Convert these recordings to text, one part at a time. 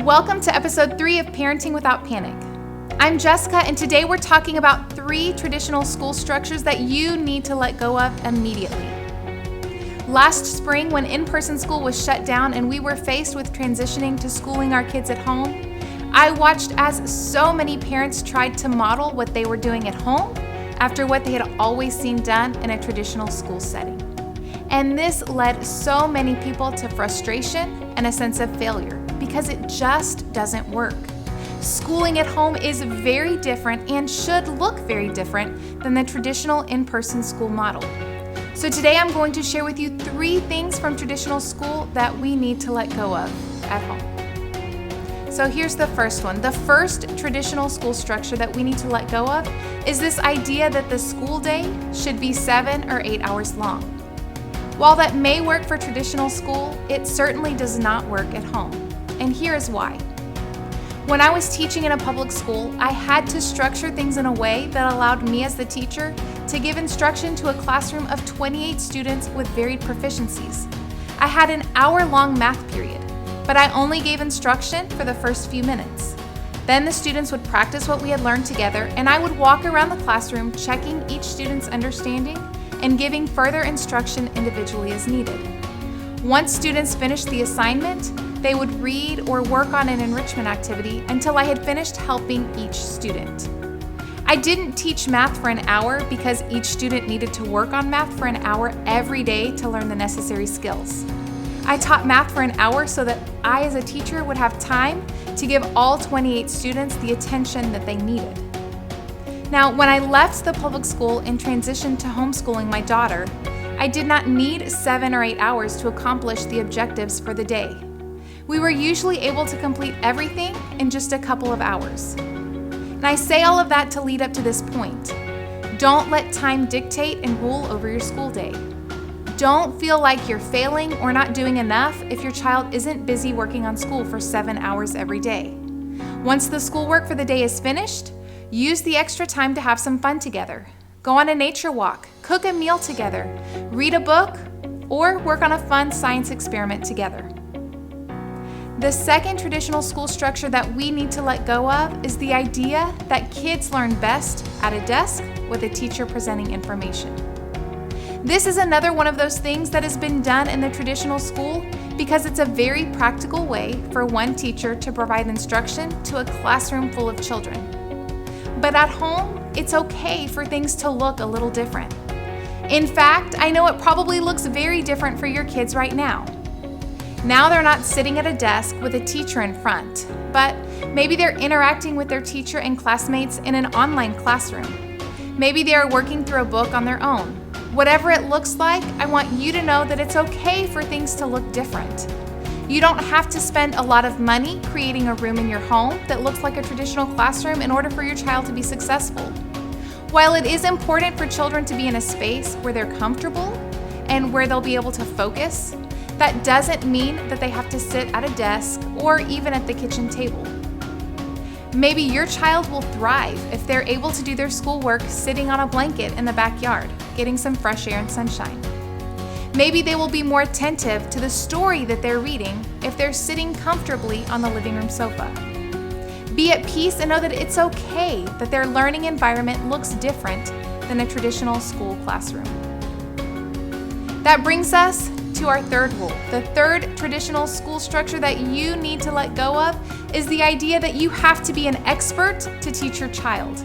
Welcome to episode 3 of Parenting Without Panic. I'm Jessica, and today we're talking about 3 traditional school structures that you need to let go of immediately. Last spring, when in-person school was shut down and we were faced with transitioning to schooling our kids at home, I watched as so many parents tried to model what they were doing at home after what they had always seen done in a traditional school setting. And this led so many people to frustration and a sense of failure because it just doesn't work. Schooling at home is very different and should look very different than the traditional in-person school model. So today I'm going to share with you 3 things from traditional school that we need to let go of at home. So here's the first one. The first traditional school structure that we need to let go of is this idea that the school day should be 7 or 8 hours long. While that may work for traditional school, it certainly does not work at home. And here is why. When I was teaching in a public school, I had to structure things in a way that allowed me as the teacher to give instruction to a classroom of 28 students with varied proficiencies. I had an hour-long math period, but I only gave instruction for the first few minutes. Then the students would practice what we had learned together, and I would walk around the classroom checking each student's understanding and giving further instruction individually as needed. Once students finished the assignment, they would read or work on an enrichment activity until I had finished helping each student. I didn't teach math for an hour because each student needed to work on math for an hour every day to learn the necessary skills. I taught math for an hour so that I as a teacher would have time to give all 28 students the attention that they needed. Now, when I left the public school and transitioned to homeschooling my daughter, I did not need 7 or 8 hours to accomplish the objectives for the day. We were usually able to complete everything in just a couple of hours. And I say all of that to lead up to this point. Don't let time dictate and rule over your school day. Don't feel like you're failing or not doing enough if your child isn't busy working on school for 7 hours every day. Once the schoolwork for the day is finished, use the extra time to have some fun together. Go on a nature walk, cook a meal together, read a book, or work on a fun science experiment together. The second traditional school structure that we need to let go of is the idea that kids learn best at a desk with a teacher presenting information. This is another one of those things that has been done in the traditional school because it's a very practical way for one teacher to provide instruction to a classroom full of children. But at home, it's okay for things to look a little different. In fact, I know it probably looks very different for your kids right now. Now they're not sitting at a desk with a teacher in front, but maybe they're interacting with their teacher and classmates in an online classroom. Maybe they are working through a book on their own. Whatever it looks like, I want you to know that it's okay for things to look different. You don't have to spend a lot of money creating a room in your home that looks like a traditional classroom in order for your child to be successful. While it is important for children to be in a space where they're comfortable and where they'll be able to focus, that doesn't mean that they have to sit at a desk or even at the kitchen table. Maybe your child will thrive if they're able to do their schoolwork sitting on a blanket in the backyard, getting some fresh air and sunshine. Maybe they will be more attentive to the story that they're reading if they're sitting comfortably on the living room sofa. Be at peace and know that it's okay that their learning environment looks different than a traditional school classroom. That brings us to our third rule. The third traditional school structure that you need to let go of is the idea that you have to be an expert to teach your child.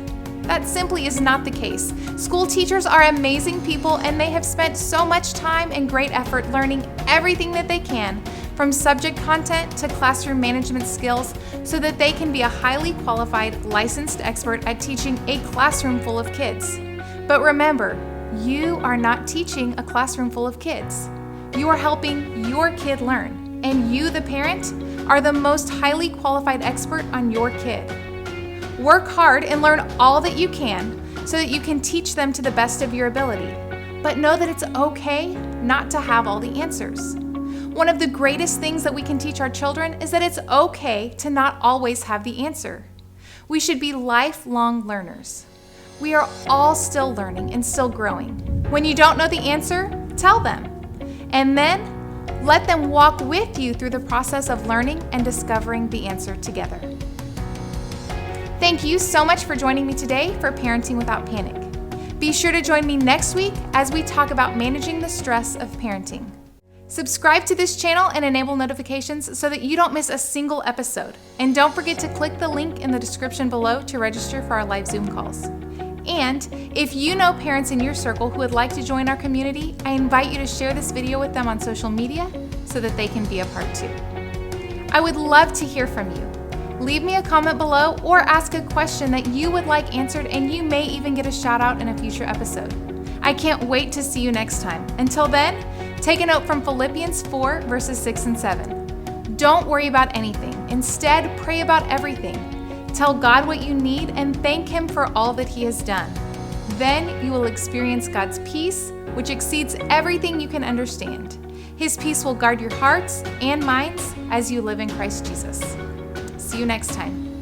That simply is not the case. School teachers are amazing people and they have spent so much time and great effort learning everything that they can, from subject content to classroom management skills, so that they can be a highly qualified, licensed expert at teaching a classroom full of kids. But remember, you are not teaching a classroom full of kids. You are helping your kid learn, and you, the parent, are the most highly qualified expert on your kid. Work hard and learn all that you can so that you can teach them to the best of your ability. But know that it's okay not to have all the answers. One of the greatest things that we can teach our children is that it's okay to not always have the answer. We should be lifelong learners. We are all still learning and still growing. When you don't know the answer, tell them. And then Let them walk with you through the process of learning and discovering the answer together. Thank you so much for joining me today for Parenting Without Panic. Be sure to join me next week as we talk about managing the stress of parenting. Subscribe to this channel and enable notifications so that you don't miss a single episode. And don't forget to click the link in the description below to register for our live Zoom calls. And if you know parents in your circle who would like to join our community, I invite you to share this video with them on social media so that they can be a part too. I would love to hear from you. Leave me a comment below or ask a question that you would like answered, and you may even get a shout out in a future episode. I can't wait to see you next time. Until then, take a note from Philippians 4 verses 6 and 7. Don't worry about anything. Instead, pray about everything. Tell God what you need and thank Him for all that He has done. Then you will experience God's peace, which exceeds everything you can understand. His peace will guard your hearts and minds as you live in Christ Jesus. See you next time.